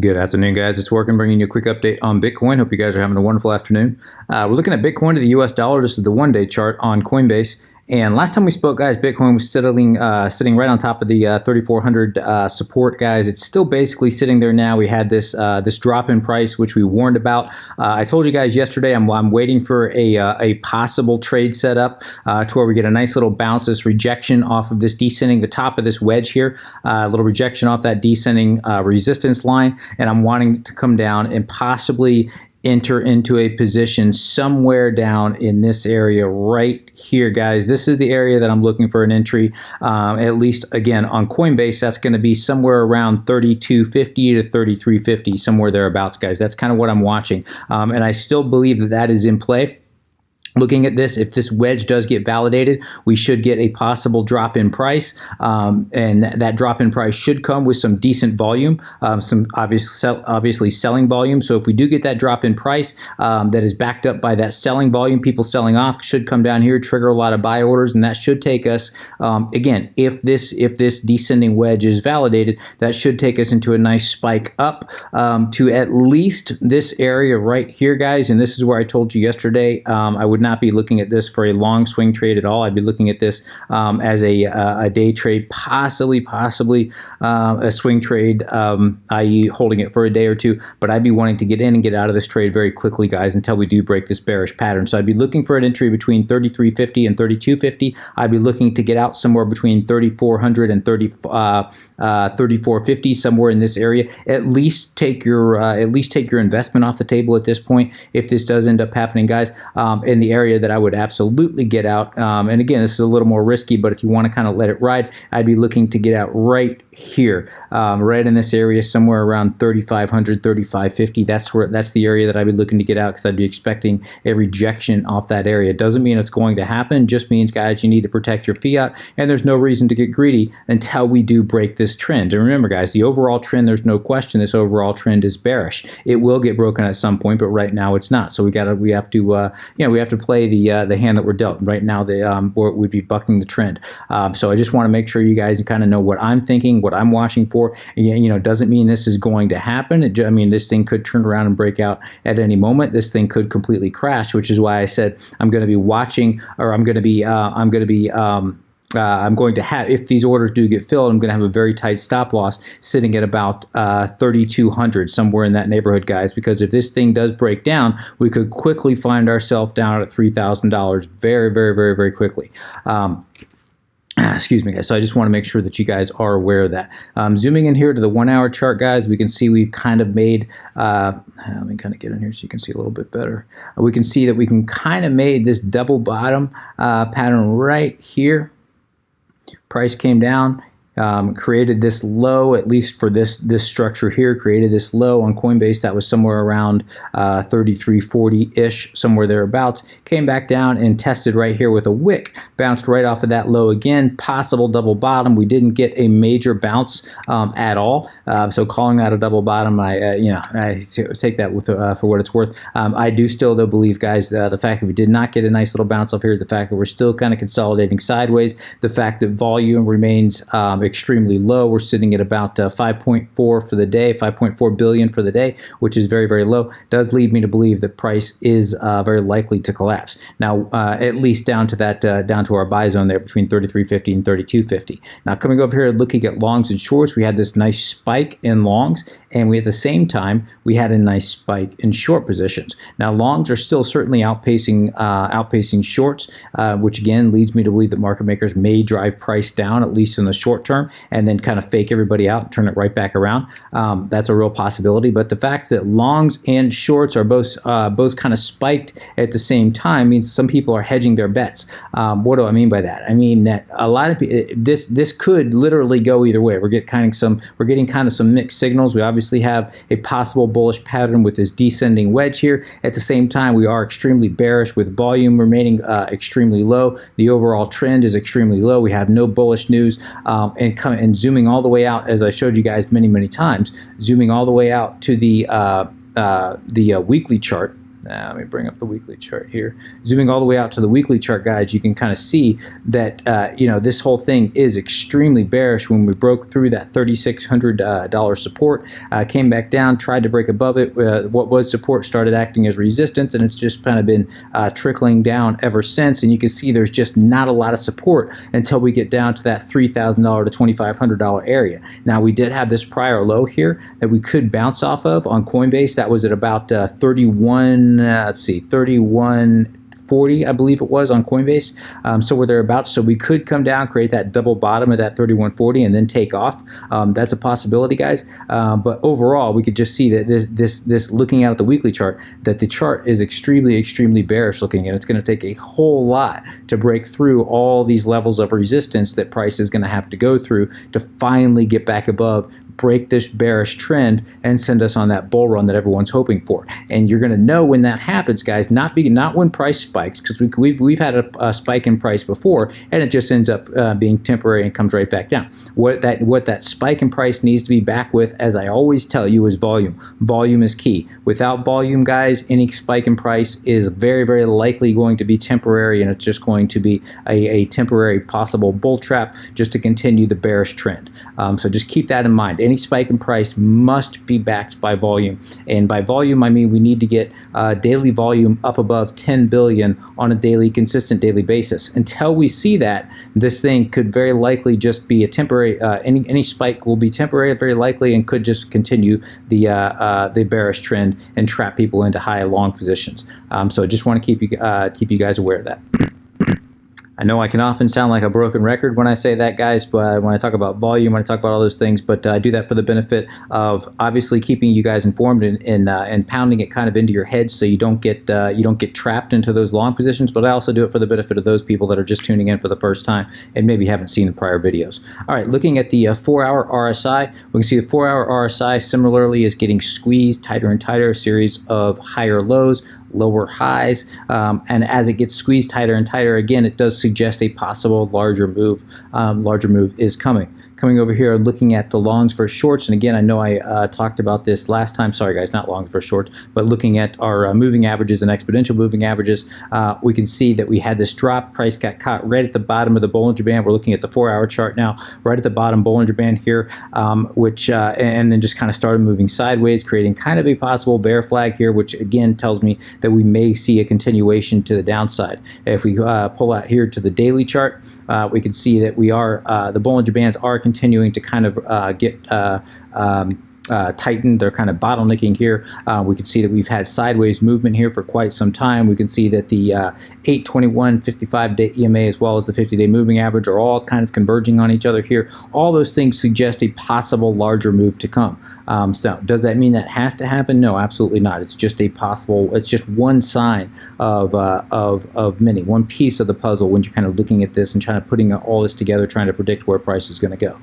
Good afternoon, guys. It's Workin, bringing you a quick update on Bitcoin. Hope you guys are having a wonderful afternoon. We're looking at Bitcoin to the US dollar. This is the one-day chart on Coinbase. And last time we spoke, guys, Bitcoin was sitting right on top of the 3,400 support, guys. It's still basically sitting there now. We had this drop in price, which we warned about. I told you guys yesterday I'm waiting for a possible trade setup to where we get a nice little bounce, this rejection off of this descending, the top of this wedge here, a little rejection off that descending resistance line, and I'm wanting to come down and possibly enter into a position somewhere down in this area right here, guys. This is the area that I'm looking for an entry. At least, again, on Coinbase, that's going to be somewhere around 3250 to 3350, somewhere thereabouts, guys. That's kind of what I'm watching, and I still believe that that is in play. Looking at this, if this wedge does get validated, we should get a possible drop in price, and that drop in price should come with some decent volume, some obviously selling volume. So if we do get that drop in price that is backed up by that selling volume, people selling off, should come down here, trigger a lot of buy orders, and that should take us, again, if this descending wedge is validated, that should take us into a nice spike up to at least this area right here, guys. And this is where I told you yesterday I would not be looking at this for a long swing trade at all. I'd be looking at this as a day trade, possibly a swing trade, i.e. holding it for a day or two, but I'd be wanting to get in and get out of this trade very quickly, guys, until we do break this bearish pattern. So I'd be looking for an entry between 3350 and 3250. I'd be looking to get out somewhere between 3400 and 3450, somewhere in this area. At least take your investment off the table at this point if this does end up happening, guys. In the area that I would absolutely get out, and again, this is a little more risky, but if you want to kind of let it ride, I'd be looking to get out right here, right in this area, somewhere around 3,500, 3,550. That's the area that I'd be looking to get out, because I'd be expecting a rejection off that area. It doesn't mean it's going to happen. Just means, guys, you need to protect your fiat, and there's no reason to get greedy until we do break this trend. And remember, guys, the overall trend, there's no question, this overall trend is bearish. It will get broken at some point, but right now it's not. So we have to play the hand that we're dealt. Right now, we'd be bucking the trend. So I just want to make sure you guys kind of know what I'm thinking, what I'm watching for. Doesn't mean this is going to happen. I mean, this thing could turn around and break out at any moment. This thing could completely crash, which is why I said I'm going to be watching, or I'm going to have, if these orders do get filled, I'm going to have a very tight stop loss sitting at about 3,200, somewhere in that neighborhood, guys, because if this thing does break down, we could quickly find ourselves down at $3,000 very, very, very, very quickly. Excuse me, guys. So I just want to make sure that you guys are aware of that. Zooming in here to the 1 hour chart, guys, we can see we've kind of made, let me kind of get in here so you can see a little bit better. We can see that we can kind of made this double bottom pattern right here. Price came down, created this low, at least for this structure here, created this low on Coinbase that was somewhere around 3340-ish, somewhere thereabouts. Came back down and tested right here with a wick, bounced right off of that low again, possible double bottom. We didn't get a major bounce at all, so calling that a double bottom, I take that with for what it's worth. I do still, though, believe, guys, the fact that we did not get a nice little bounce off here, the fact that we're still kind of consolidating sideways, the fact that volume remains extremely low. We're sitting at about 5.4 for the day, 5.4 billion for the day, which is very, very low. Does lead me to believe that price is very likely to collapse. Now, at least down to that, down to our buy zone there between 3350 and 3250. Now, coming over here, looking at longs and shorts, we had this nice spike in longs, and at the same time, we had a nice spike in short positions. Now, longs are still certainly outpacing shorts, which again leads me to believe that market makers may drive price down, at least in the short term, and then kind of fake everybody out and turn it right back around. That's a real possibility. But the fact that longs and shorts are both kind of spiked at the same time means some people are hedging their bets. What do I mean by that? I mean that a lot of this could literally go either way. We're getting kind of some mixed signals. We obviously have a possible bullish pattern with this descending wedge here. At the same time, we are extremely bearish with volume remaining extremely low. The overall trend is extremely low. We have no bullish news, and zooming all the way out, as I showed you guys many times, zooming all the way out to the weekly chart. Now, let me bring up the weekly chart here. Zooming all the way out to the weekly chart, guys, you can kind of see that this whole thing is extremely bearish. When we broke through that $3,600 support, came back down, tried to break above it. What was support started acting as resistance, and it's just kind of been trickling down ever since. And you can see there's just not a lot of support until we get down to that $3,000 to $2,500 area. Now, we did have this prior low here that we could bounce off of on Coinbase. That was at about 31.40, I believe it was, on Coinbase. So we're thereabouts. So we could come down, create that double bottom of that 31.40, and then take off. That's a possibility, guys. But overall, we could just see that this looking out at the weekly chart, that the chart is extremely bearish looking, and it's going to take a whole lot to break through all these levels of resistance that price is going to have to go through to finally get back above, break this bearish trend, and send us on that bull run that everyone's hoping for. And you're going to know when that happens, guys, not when price spikes, because we've had a spike in price before, and it just ends up being temporary and comes right back down. What that spike in price needs to be back with, as I always tell you, is volume. Volume is key. Without volume, guys, any spike in price is very likely going to be temporary, and it's just going to be a temporary possible bull trap just to continue the bearish trend. So just keep that in mind. Any spike in price must be backed by volume. And by volume, I mean we need to get daily volume up above 10 billion on a consistent daily basis. Until we see that, this thing could very likely just be a temporary, any spike will be temporary, very likely, and could just continue the bearish trend and trap people into high long positions. So I just want to keep you guys aware of that. I know I can often sound like a broken record when I say that, guys, but when I talk about volume, when I talk about all those things, but I do that for the benefit of obviously keeping you guys informed and pounding it kind of into your head so you don't get trapped into those long positions. But I also do it for the benefit of those people that are just tuning in for the first time and maybe haven't seen the prior videos. All right, looking at the 4-hour RSI, we can see the 4-hour RSI similarly is getting squeezed tighter and tighter, a series of higher lows, lower highs, and as it gets squeezed tighter and tighter, again, it does suggest a possible larger move. Larger move is coming. Coming over here, looking at the longs versus shorts, and again, I know I talked about this last time. Sorry, guys, not longs versus shorts, but looking at our moving averages and exponential moving averages, we can see that we had this drop. Price got caught right at the bottom of the Bollinger Band. We're looking at the 4-hour chart now, right at the bottom Bollinger Band here, and then just kind of started moving sideways, creating kind of a possible bear flag here, which again tells me that we may see a continuation to the downside. If we pull out here to the daily chart, we can see that we are the Bollinger Bands are continuing to kind of get tightened. They're kind of bottlenecking here. We can see that we've had sideways movement here for quite some time. We can see that the 821 55-day EMA as well as the 50-day moving average are all kind of converging on each other here. All those things suggest a possible larger move to come. So does that mean that has to happen? No, absolutely not. It's just a possible, it's just one sign of many, one piece of the puzzle when you're kind of looking at this and trying to putting all this together, trying to predict where price is going to go.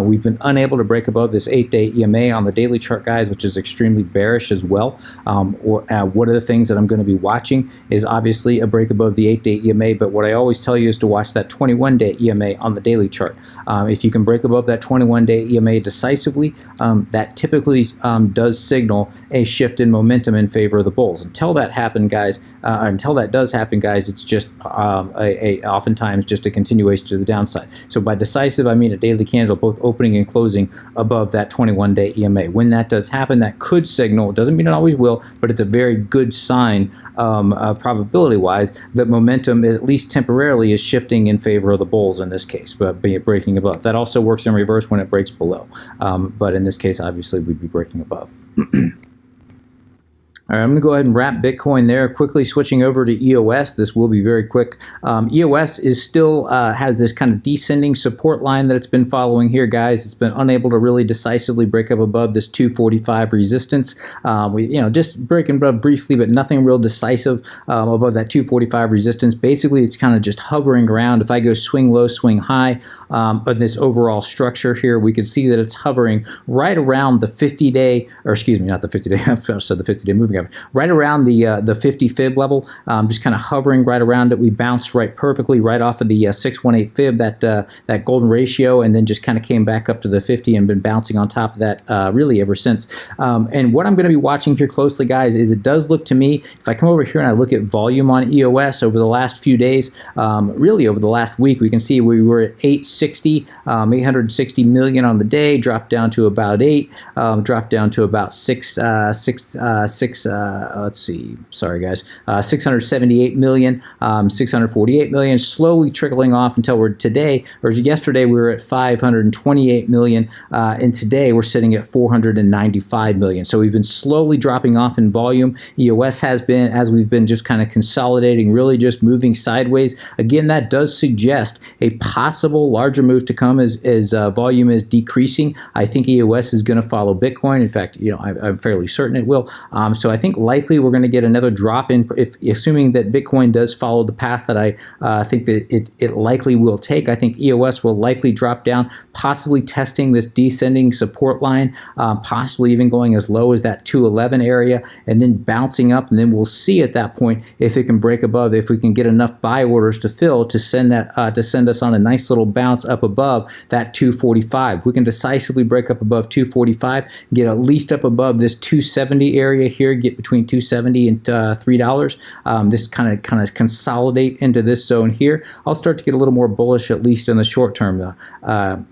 We've been unable to break above this 8-day EMA on the daily chart, guys, which is extremely bearish as well. One of the things that I'm going to be watching is obviously a break above the 8-day EMA, but what I always tell you is to watch that 21-day EMA on the daily chart. If you can break above that 21-day EMA decisively, that typically does signal a shift in momentum in favor of the bulls. Until that does happen, guys, it's just oftentimes just a continuation to the downside. So by decisive, I mean a daily candle both opening and closing above that 21-day EMA. When that does happen, that could signal, it doesn't mean it always will, but it's a very good sign probability-wise that momentum, at least temporarily, is shifting in favor of the bulls in this case, but be it breaking above. That also works in reverse when it breaks below. But in this case, obviously, we'd be breaking above. All right, I'm going to go ahead and wrap Bitcoin there. Quickly switching over to EOS. This will be very quick. EOS is still has this kind of descending support line that it's been following here, guys. It's been unable to really decisively break up above this 245 resistance. Just breaking above briefly, but nothing real decisive above that 245 resistance. Basically, it's kind of just hovering around. If I go swing low, swing high on this overall structure here, we can see that it's hovering right around the 50-day, or excuse me, not the 50-day. I said the 50-day moving right around the 50 fib level, just kind of hovering right around it. We bounced right perfectly right off of the 618 fib, that golden ratio, and then just kind of came back up to the 50 and been bouncing on top of that really ever since. And what I'm going to be watching here closely, guys, is it does look to me, if I come over here and I look at volume on EOS over the last few days, really over the last week, we can see we were at 860 million on the day, dropped down to about 8, dropped down to about 678 million, 648 million, slowly trickling off until we're today, or yesterday we were at 528 million, and today we're sitting at 495 million. So we've been slowly dropping off in volume. EOS has been, as we've been just kind of consolidating, really just moving sideways. Again, that does suggest a possible larger move to come as volume is decreasing. I think EOS is going to follow Bitcoin. In fact, I'm fairly certain it will. So I think likely we're going to get another drop in, assuming that Bitcoin does follow the path that I think that it likely will take. I think EOS will likely drop down, possibly testing this descending support line, possibly even going as low as that 211 area, and then bouncing up, and then we'll see at that point if it can break above, if we can get enough buy orders to fill to send us on a nice little bounce up above that 245. If we can decisively break up above 245, get at least up above this 270 area here, get between 270 and $3. This kind of consolidate into this zone here. I'll start to get a little more bullish, at least in the short term, though.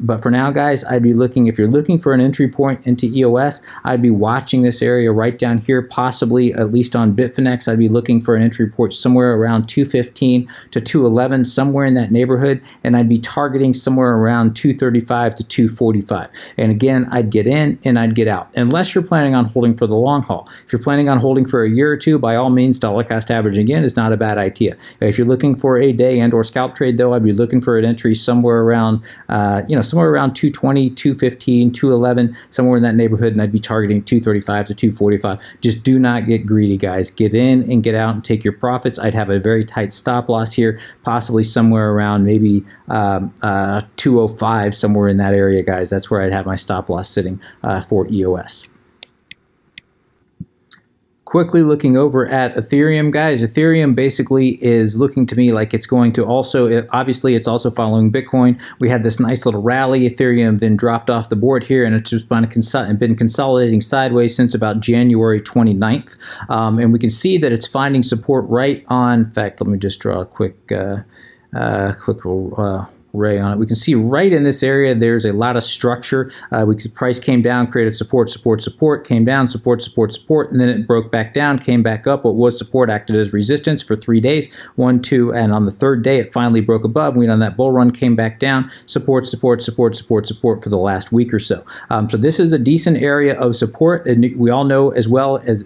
But for now, guys, I'd be looking, if you're looking for an entry point into EOS, I'd be watching this area right down here, possibly at least on Bitfinex. I'd be looking for an entry point somewhere around 215 to 211, somewhere in that neighborhood, and I'd be targeting somewhere around 235 to 245. And again, I'd get in and I'd get out, unless you're planning on holding for the long haul. If you're planning on holding for a year or two, by all means, dollar cost average again is not a bad idea. If you're looking for a day and or scalp trade, though, I'd be looking for an entry somewhere around, somewhere around 220, 215, 211, somewhere in that neighborhood, and I'd be targeting 235 to 245. Just do not get greedy, guys. Get in and get out and take your profits. I'd have a very tight stop loss here, possibly somewhere around maybe 205, somewhere in that area, guys. That's where I'd have my stop loss sitting for EOS. Quickly looking over at Ethereum, guys. Ethereum basically is looking to me like it's going to also, obviously it's also following Bitcoin. We had this nice little rally. Ethereum then dropped off the board here, and it's just been consolidating sideways since about January 29th. And we can see that it's finding support right on, in fact, let me just draw a quick ray on it. We can see right in this area there's a lot of structure. Price came down, created support, came down, support, and then it broke back down, came back up. What was support acted as resistance for 3 days, 1, 2, and on the third day it finally broke above. We went on that bull run, came back down, support for the last week or so. So this is a decent area of support, and we all know as well as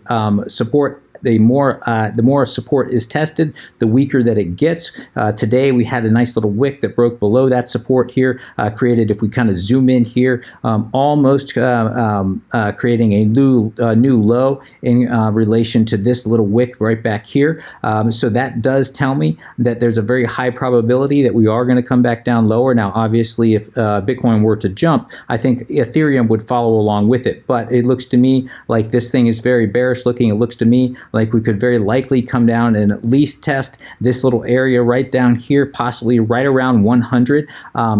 support. The more support is tested, the weaker that it gets. Today we had a nice little wick that broke below that support here, created, if we kind of zoom in here, almost creating a new low in relation to this little wick right back here. So that does tell me that there's a very high probability that we are going to come back down lower. Now, obviously, if Bitcoin were to jump, I think Ethereum would follow along with it. But it looks to me like this thing is very bearish looking. It looks to me like we could very likely come down and at least test this little area right down here, possibly right around 100.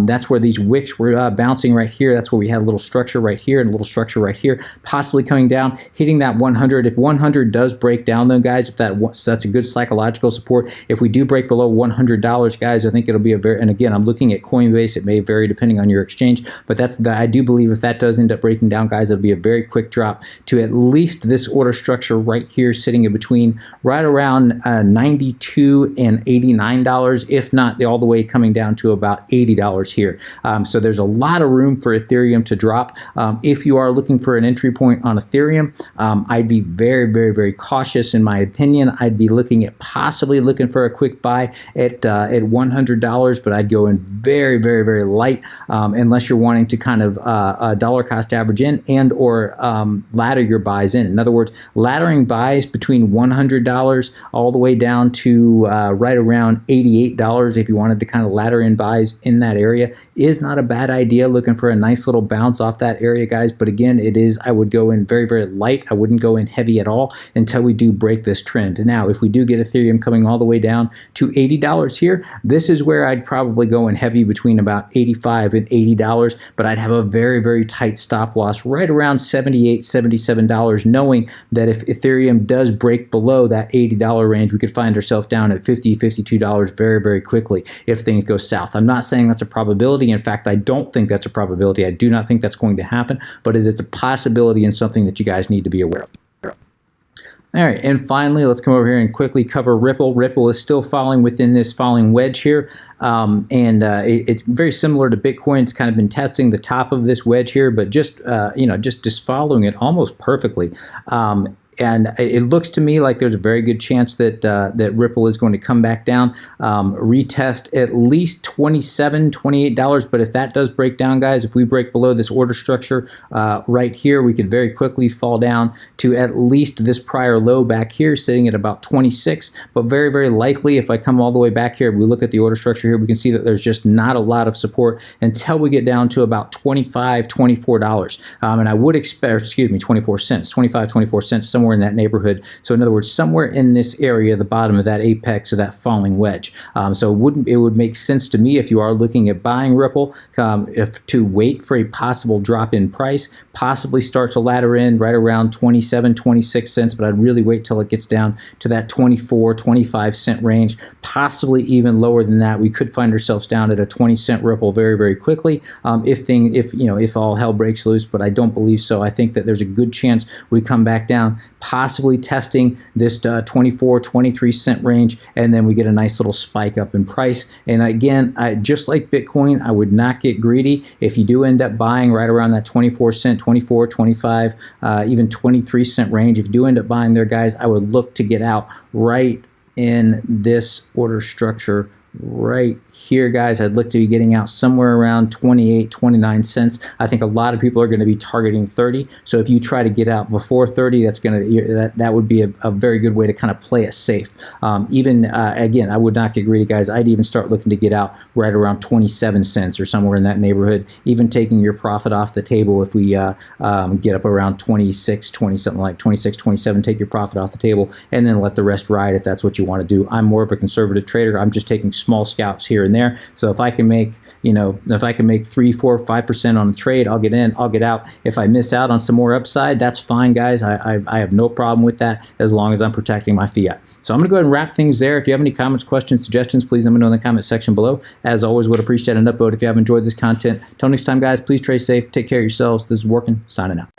That's where these wicks were bouncing right here. That's where we had a little structure right here and a little structure right here, possibly coming down, hitting that 100. If 100 does break down, though, guys, if that's a good psychological support. If we do break below $100, guys, I think it'll be a very, and again, I'm looking at Coinbase. It may vary depending on your exchange, but I do believe if that does end up breaking down, guys, it'll be a very quick drop to at least this order structure right here, sitting in between right around $92 and $89, if not all the way coming down to about $80 here. So there's a lot of room for Ethereum to drop. If you are looking for an entry point on Ethereum, I'd be very, very, very cautious in my opinion. I'd be possibly looking for a quick buy at $100, but I'd go in very, very, very light unless you're wanting to kind of dollar cost average in and or ladder your buys in. In other words, laddering buys between between $100 all the way down to right around $88 if you wanted to kind of ladder in buys in that area is not a bad idea, looking for a nice little bounce off that area, guys. But again, it is, I would go in very, very light. I wouldn't go in heavy at all until we do break this trend. Now, if we do get Ethereum coming all the way down to $80 here, this is where I'd probably go in heavy between about $85 and $80, but I'd have a very, very tight stop loss right around $78, $77, knowing that if Ethereum does break below that $80 range, we could find ourselves down at $50, $52 very, very quickly if things go south. I'm not saying that's a probability. In fact, I don't think that's a probability. I do not think that's going to happen, but it is a possibility and something that you guys need to be aware of. All right, and finally, let's come over here and quickly cover Ripple. Ripple is still falling within this falling wedge here, it's very similar to Bitcoin. It's kind of been testing the top of this wedge here, but just just following it almost perfectly. And it looks to me like there's a very good chance that that Ripple is going to come back down, retest at least $27, $28. But if that does break down, guys, if we break below this order structure right here, we could very quickly fall down to at least this prior low back here, sitting at about 26. But very, very likely, if I come all the way back here, we look at the order structure here, we can see that there's just not a lot of support until we get down to about $25, $24. And I would expect, excuse me, 24 cents, 25, 24 cents, somewhere in that neighborhood. So in other words, somewhere in this area, the bottom of that apex of that falling wedge. So it would make sense to me, if you are looking at buying Ripple, to wait for a possible drop in price, possibly start to ladder in right around 27, 26 cents, but I'd really wait till it gets down to that 24, 25 cent range, possibly even lower than that. We could find ourselves down at a 20-cent Ripple very, very quickly if all hell breaks loose, but I don't believe so. I think that there's a good chance we come back down, possibly testing this 24, 23 cent range, and then we get a nice little spike up in price. And again, just like Bitcoin, I would not get greedy. If you do end up buying right around that 24 cent, 24, 25, even 23 cent range, if you do end up buying there, guys, I would look to get out right in this order structure right here, guys. I'd look to be getting out somewhere around 28, 29 cents. I think a lot of people are going to be targeting 30. So if you try to get out before 30, that's going to that would be a very good way to kind of play it safe. Again, I would not get greedy, guys. I'd even start looking to get out right around 27 cents or somewhere in that neighborhood, even taking your profit off the table. If we get up around 26, 20, something like 26, 27, take your profit off the table and then let the rest ride if that's what you want to do. I'm more of a conservative trader. I'm just taking small scalps here and there. So if I can make, if I can make 3, 4, 5% on a trade, I'll get in, I'll get out. If I miss out on some more upside, that's fine, guys. I have no problem with that as long as I'm protecting my fiat. So I'm going to go ahead and wrap things there. If you have any comments, questions, suggestions, please let me know in the comment section below. As always, would appreciate an upvote if you have enjoyed this content. Till next time, guys, please trade safe. Take care of yourselves. This is Workin, signing out.